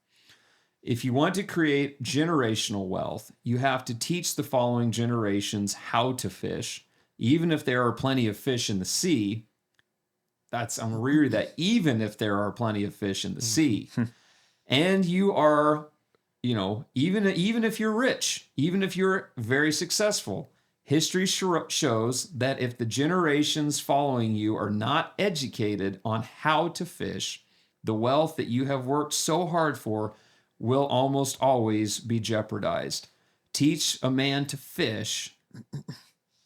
If you want to create generational wealth, you have to teach the following generations how to fish, even if there are plenty of fish in the sea. I'm going to reread that. Even if there are plenty of fish in the sea, and you are, even if you're rich, even if you're very successful, history shows that if the generations following you are not educated on how to fish, the wealth that you have worked so hard for will almost always be jeopardized. Teach a man to fish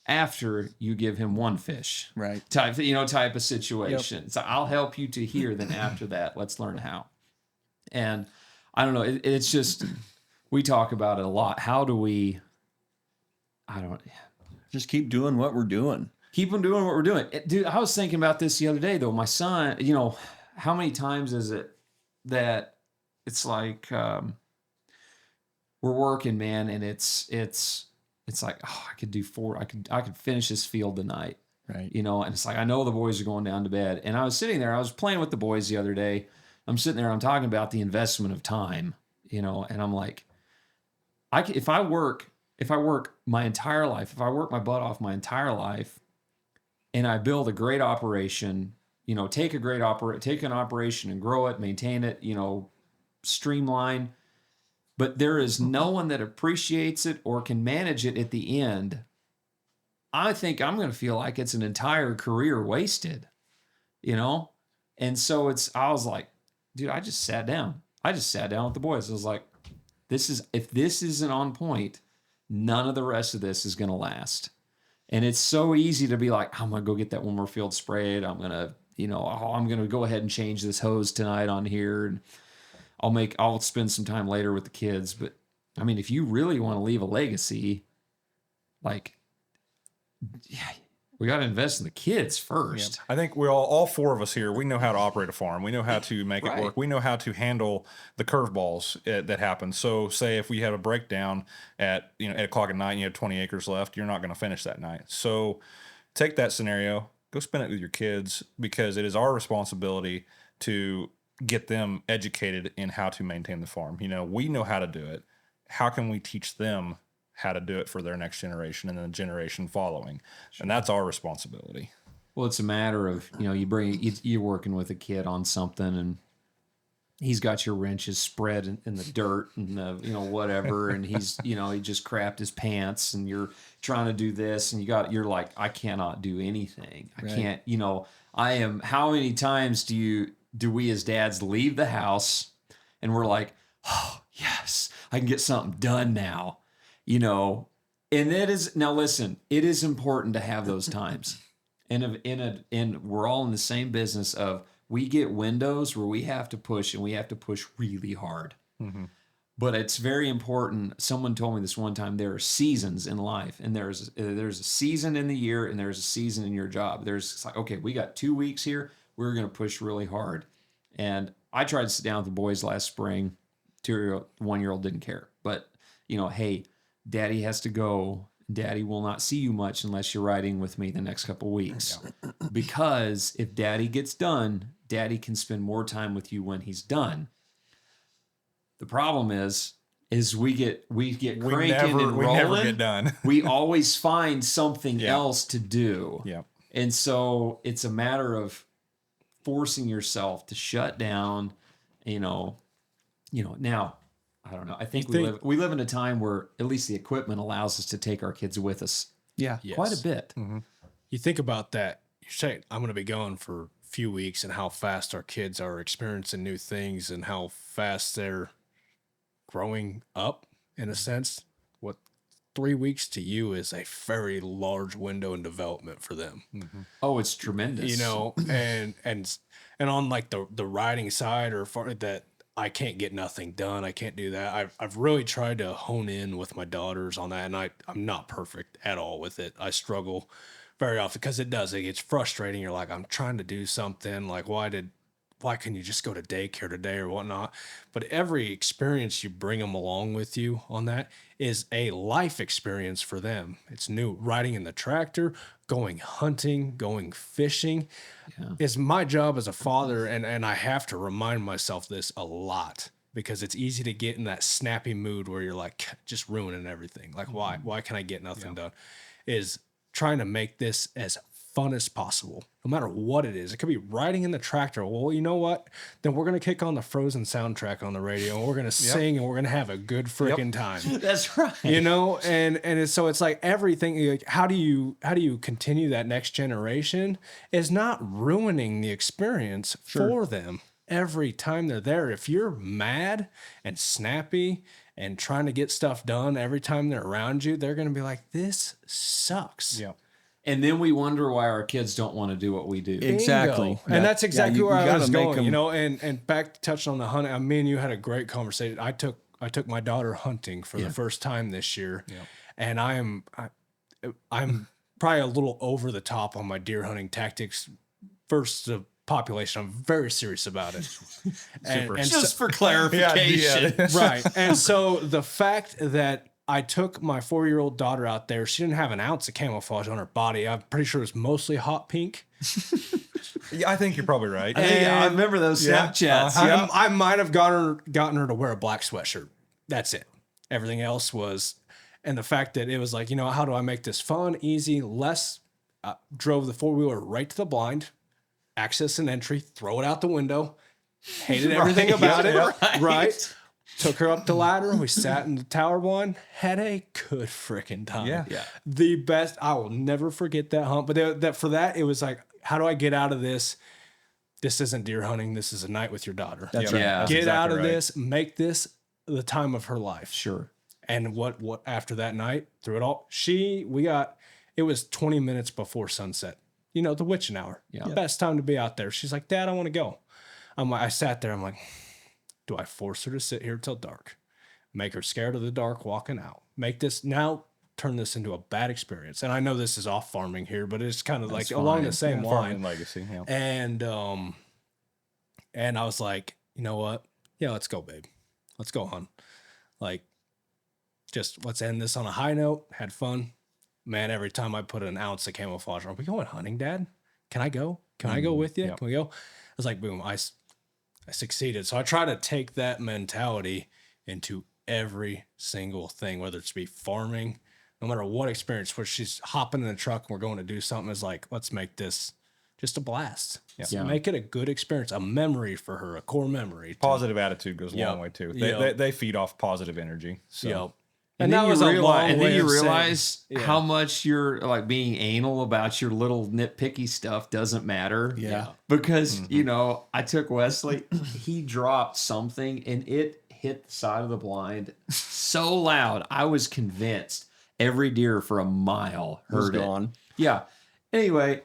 after you give him one fish. Right. Type of situation. Yep. So I'll help you to here, then after that, let's learn how. And I don't know, it's just, we talk about it a lot. How do we, just keep doing what we're doing. Keep on doing what we're doing. Dude, I was thinking about this the other day, though. My son, how many times is it that it's like we're working, man, and it's like, oh, I could do I could finish this field tonight. Right. And it's like, I know the boys are going down to bed. And I was sitting there, I was playing with the boys the other day. I'm sitting there, I'm talking about the investment of time, and I'm like, if I work my entire life, if I work my butt off my entire life and I build a great operation, take an operation and grow it, maintain it, streamline, but there is no one that appreciates it or can manage it at the end, I think I'm going to feel like it's an entire career wasted, And so I was like, dude, I just sat down with the boys. I was like, if this isn't on point, none of the rest of this is going to last. And it's so easy to be like, I'm going to go get that one more field sprayed. I'm going to, I'm going to go ahead and change this hose tonight on here. And I'll spend some time later with the kids. But I mean, if you really want to leave a legacy, we got to invest in the kids first. Yeah. I think we all four of us here, we know how to operate a farm. We know how to make it work. We know how to handle the curveballs that happen. So say if we have a breakdown at 8 o'clock at night and you have 20 acres left, you're not going to finish that night. So take that scenario, go spend it with your kids, because it is our responsibility to get them educated in how to maintain the farm. We know how to do it. How can we teach them how to do it for their next generation and then the generation following? And that's our responsibility. Well, it's a matter of, you're working with a kid on something and he's got your wrenches spread in the dirt and whatever. And he's, he just crapped his pants and you're trying to do this and you're like, I cannot do anything. I can't, how many times do we as dads leave the house and we're like, oh yes, I can get something done now. And it is, now listen, it is important to have those times. And we're all in the same business of, we get windows where we have to push and we have to push really hard. Mm-hmm. But it's very important. Someone told me this one time, there are seasons in life, and there's a season in the year and there's a season in your job. It's like, okay, we got 2 weeks here. We're going to push really hard. And I tried to sit down with the boys last spring. 1-year-old didn't care, but hey, Daddy has to go. Daddy will not see you much unless you're riding with me the next couple of weeks. Because if Daddy gets done, Daddy can spend more time with you when he's done. The problem is we get cranking and rolling. We never get done. We always find something else to do. Yeah. And so it's a matter of forcing yourself to shut down, now, I don't know. I think we live in a time where at least the equipment allows us to take our kids with us. Yeah. Yes. Quite a bit. Mm-hmm. you think about that. You say, I'm going to be gone for a few weeks, and how fast our kids are experiencing new things and how fast they're growing up in a sense. What 3 weeks to you is a very large window in development for them. Oh, it's tremendous. You know, and on like the riding side or that I can't get nothing done. I can't do that. I've really tried to hone in with my daughters on that, and I'm not perfect at all with it. I struggle very often because it gets frustrating. You're like, I'm trying to do something. Like, why can you just go to daycare today or whatnot? But every experience you bring them along with you on that is a life experience for them. It's new. Riding in the tractor, going hunting, going fishing is my job as a father. And I have to remind myself this a lot because it's easy to get in that snappy mood where you're like just ruining everything. Like, why can I get nothing done? Is trying to make this as fun as possible, no matter what it is. It could be riding in the tractor. Well, you know what? Then we're going to kick on the Frozen soundtrack on the radio, and we're going to sing, and we're going to have a good freaking time. That's right. You know, so it's like everything. Like, how do you continue that next generation? Is not ruining the experience for them every time they're there. If you're mad and snappy and trying to get stuff done every time they're around you, they're going to be like, "This sucks." Yeah. And then we wonder why our kids don't want to do what we do. Exactly. Bingo. And that's exactly you where I gotta was make going, them- you know, and back to touch on the hunting. Me and you had a great conversation. I took my daughter hunting for the first time this year. Yeah. And I'm probably a little over the top on my deer hunting tactics versus the population. I'm very serious about it. and Just for clarification. right. And so the fact that I took my 4-year-old daughter out there, she didn't have an ounce of camouflage on her body. I'm pretty sure it was mostly hot pink. Yeah, I think you're probably right. I remember those Snapchats. I might have gotten her to wear a black sweatshirt. That's it. Everything else was, and the fact that it was like, you know, how do I make this fun, easy, less? Drove the 4-wheeler right to the blind, access and entry, throw it out the window. Hated everything about it. Right. Took her up the ladder. We sat in the tower blind. Had a good freaking time. Yeah. The best. I will never forget that hunt. But for that, it was like, how do I get out of this? This isn't deer hunting. This is a night with your daughter. That's right. Yeah. Get out of right. this. Make this the time of her life. Sure. And what after that night, through it all, it was 20 minutes before sunset. You know, the witching hour. Yeah. The best time to be out there. She's like, Dad, I want to go. I sat there. I'm like, do I force her to sit here till dark? Make her scared of the dark walking out? Turn this into a bad experience? And I know this is off farming here, but it's kind of like along the same line. Farming legacy. Yeah. And I was like, you know what? Yeah, let's go, babe. Let's go hunt. Like, just let's end this on a high note. Had fun. Man, every time I put an ounce of camouflage on, are we going hunting, Dad? Can I go? Can I go with you? Yep. Can we go? I was like, boom, I succeeded. So I try to take that mentality into every single thing, whether it's be farming, no matter what experience, where she's hopping in the truck and we're going to do something, is like, let's make this just a blast. Yeah. Make it a good experience, a memory for her, a core memory. Positive attitude goes a long way too. They feed off positive energy. So. Yep. And that then was you a realize, long and way then you of saying- realize Yeah. how much you're like being anal about your little nitpicky stuff doesn't matter. Yeah. Because, you know, I took Wesley, he dropped something and it hit the side of the blind so loud. I was convinced every deer for a mile Was heard it. gone. Yeah. Anyway,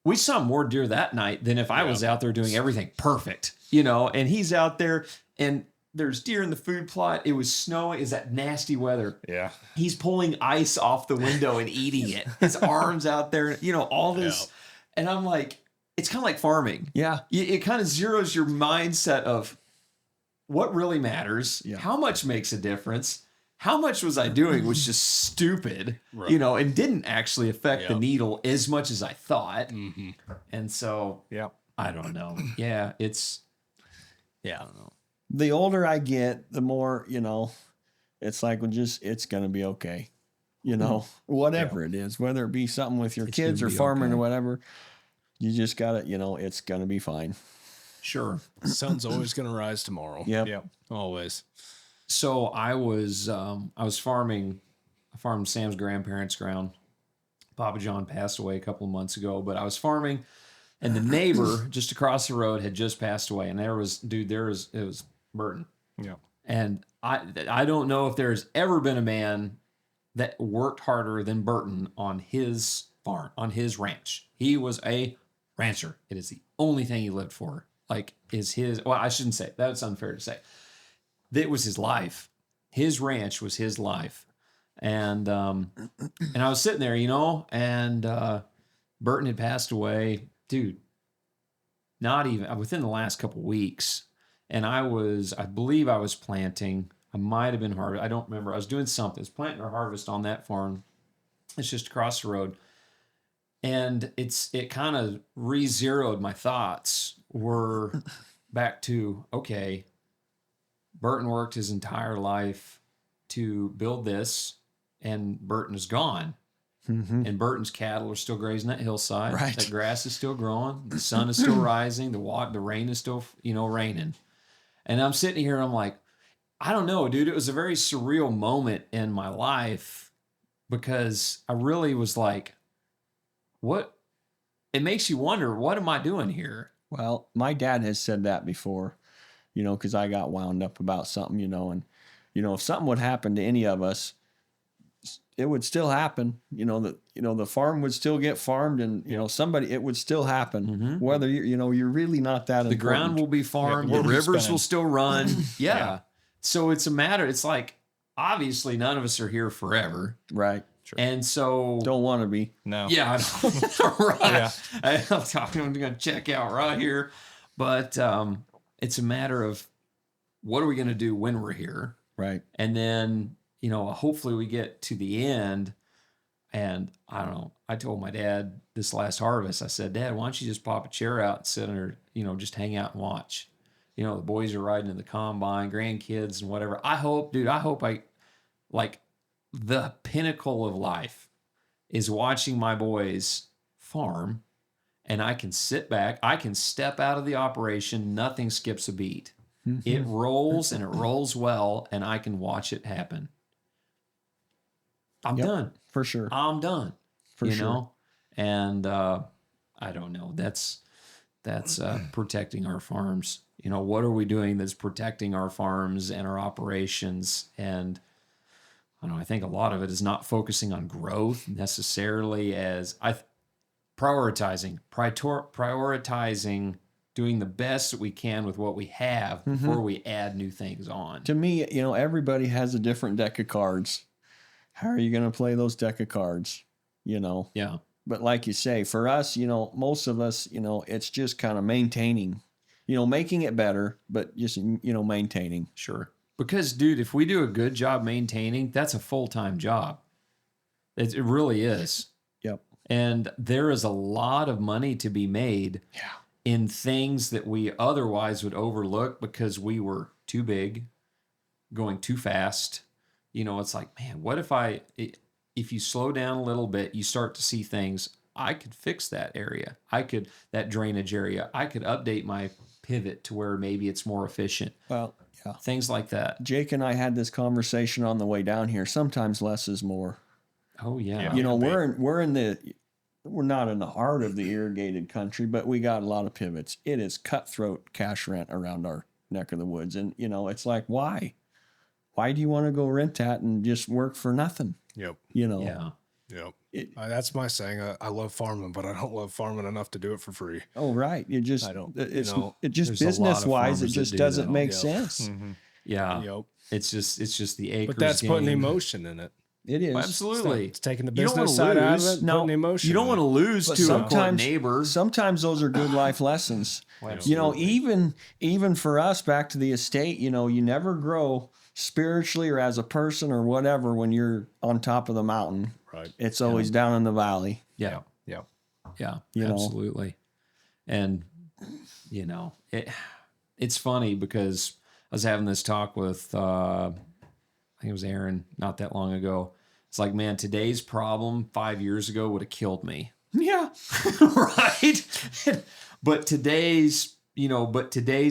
we saw more deer that night than if I was out there doing everything perfect, you know, and he's out there and there's deer in the food plot. It was snowing. Is that nasty weather? Yeah. He's pulling ice off the window and eating it. His arms out there, you know, all this. And I'm like, it's kind of like farming. Yeah. It kind of zeroes your mindset of what really matters, how much makes a difference, how much was I doing was just stupid, you know, and didn't actually affect the needle as much as I thought. Mm-hmm. And so, I don't know. Yeah, it's, I don't know. The older I get, the more, you know, it's like, it's going to be okay. You know, whatever it is, whether it be something with your kids or gonna be farming okay. or whatever, you just got to, you know, it's going to be fine. Sure. Sun's always going to rise tomorrow. Yep. Always. So I was farming. I farmed Sam's grandparents' ground Papa John passed away a couple of months ago, but I was farming, and the neighbor just across the road had just passed away, and it was Burton. Yeah. And I don't know if there's ever been a man that worked harder than Burton on his farm, on his ranch. He was a rancher. It is the only thing he lived for. Like, well, I shouldn't say, that's unfair to say. It was his life. His ranch was his life. And I was sitting there, and Burton had passed away, dude, not even within the last couple of weeks. And I believe I was planting. I might have been harvest. I don't remember. I was doing something. I was planting or harvest on that farm. It's just across the road. And it kind of re-zeroed my thoughts. Were back to, okay, Burton worked his entire life to build this, and Burton is gone. Mm-hmm. And Burton's cattle are still grazing that hillside. Right. That grass is still growing. The sun is still rising. The rain is still, raining. And I'm sitting here and I'm like, I don't know, dude. It was a very surreal moment in my life because I really was like, what? It makes you wonder, what am I doing here? Well, my dad has said that before, because I got wound up about something, and, if something would happen to any of us, it would still happen. The farm would still get farmed, and it would still happen. Mm-hmm. Whether you're really not that important. The ground will be farmed. Yeah, the we'll be rivers spinning. will still run. Yeah. So it's a matter. It's like, obviously none of us are here forever. Right. And so Don't want to be. No. yeah, right. Yeah. I'm going to check out right here. But it's a matter of what are we going to do when we're here? Right. And then, hopefully we get to the end. And I don't know. I told my dad this last harvest, I said, Dad, why don't you just pop a chair out and sit under, just hang out and watch. The boys are riding in the combine, grandkids and whatever. I hope the pinnacle of life is watching my boys farm, and I can sit back, I can step out of the operation, nothing skips a beat. Mm-hmm. It rolls and it rolls well, and I can watch it happen. I'm Yep, done. for sure. I'm done. For sure. And I don't know. That's protecting our farms. What are we doing that's protecting our farms and our operations? And I don't know, I think a lot of it is not focusing on growth necessarily as prioritizing, doing the best that we can with what we have before we add new things on. To me, everybody has a different deck of cards. How are you going to play those deck of cards? Yeah. But like you say, for us, most of us, it's just kind of maintaining, making it better, but just, maintaining. Sure. Because, dude, if we do a good job maintaining, that's a full-time job. It really is. Yep. And there is a lot of money to be made in things that we otherwise would overlook because we were too big, going too fast. It's like, man, what if you slow down a little bit, you start to see things. I could fix that area. That drainage area. I could update my pivot to where maybe it's more efficient. Well, yeah. Things like that. Jake and I had this conversation on the way down here. Sometimes less is more. Oh yeah. We're not in the heart of the irrigated country, but we got a lot of pivots. It is cutthroat cash rent around our neck of the woods. And, it's like, why? Why do you want to go rent that and just work for nothing? Yep. Yeah. Yep. That's my saying. I love farming, but I don't love farming enough to do it for free. Oh, right. It just, I don't, it just there's a lot of business wise, it farmers just that do doesn't that. make Yep. sense. Mm-hmm. Yeah. Yep. It's just the acres. But that's putting game. emotion in it. It is. Absolutely. It's taking the You don't business wanna side out of lose. it, No, putting emotion. You don't in want to it. lose But to a sometimes- neighbor. Sometimes those are good life lessons. Even for us back to the estate, you never grow spiritually or as a person or whatever when you're on top of the mountain. Right. It's always down in the valley. Yeah. Yeah. Yeah. You know. Absolutely. And it's funny because I was having this talk with I think it was Aaron not that long ago. It's like, man, today's problem 5 years ago would have killed me. Yeah. Right. But today's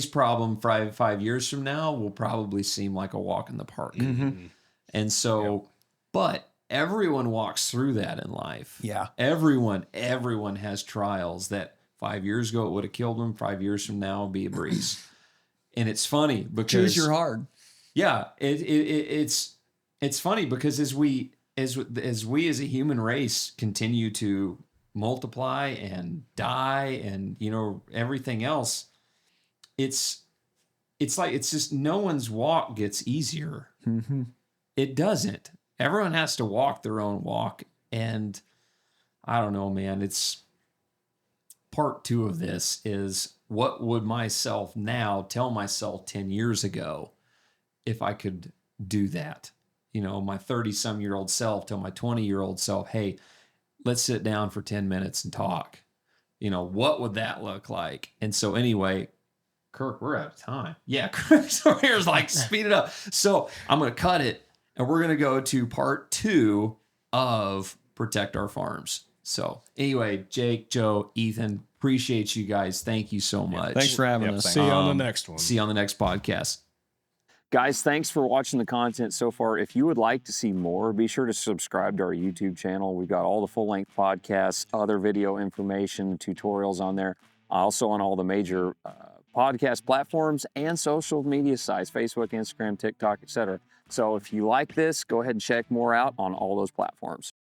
problem 5 years from now will probably seem like a walk in the park. Mm-hmm. And so, but everyone walks through that in life. Yeah. Everyone has trials that 5 years ago it would have killed them. 5 years from now it'll be a breeze. And it's funny because Choose your hard. Yeah, it's funny because as we as a human race continue to multiply and die and everything else, it's like it's just no one's walk gets easier. Mm-hmm. It doesn't. Everyone has to walk their own walk, and I don't know, man. It's part 2 of this is what would myself now tell myself 10 years ago if I could do that? My 30-some-year-old self tell my 20-year-old self, hey, let's sit down for 10 minutes and talk. What would that look like? And so anyway, Kirk, we're out of time. Yeah, Kirk's over here is like, speed it up. So I'm going to cut it, and we're going to go to part 2 of Protect Our Farms. So anyway, Jake, Joe, Ethan, appreciate you guys. Thank you so much. Thanks for having us. See you on the next one. See you on the next podcast. Guys, thanks for watching the content so far. If you would like to see more, be sure to subscribe to our YouTube channel. We've got all the full-length podcasts, other video information, tutorials on there. Also on all the major podcast platforms and social media sites, Facebook, Instagram, TikTok, etc. So if you like this, go ahead and check more out on all those platforms.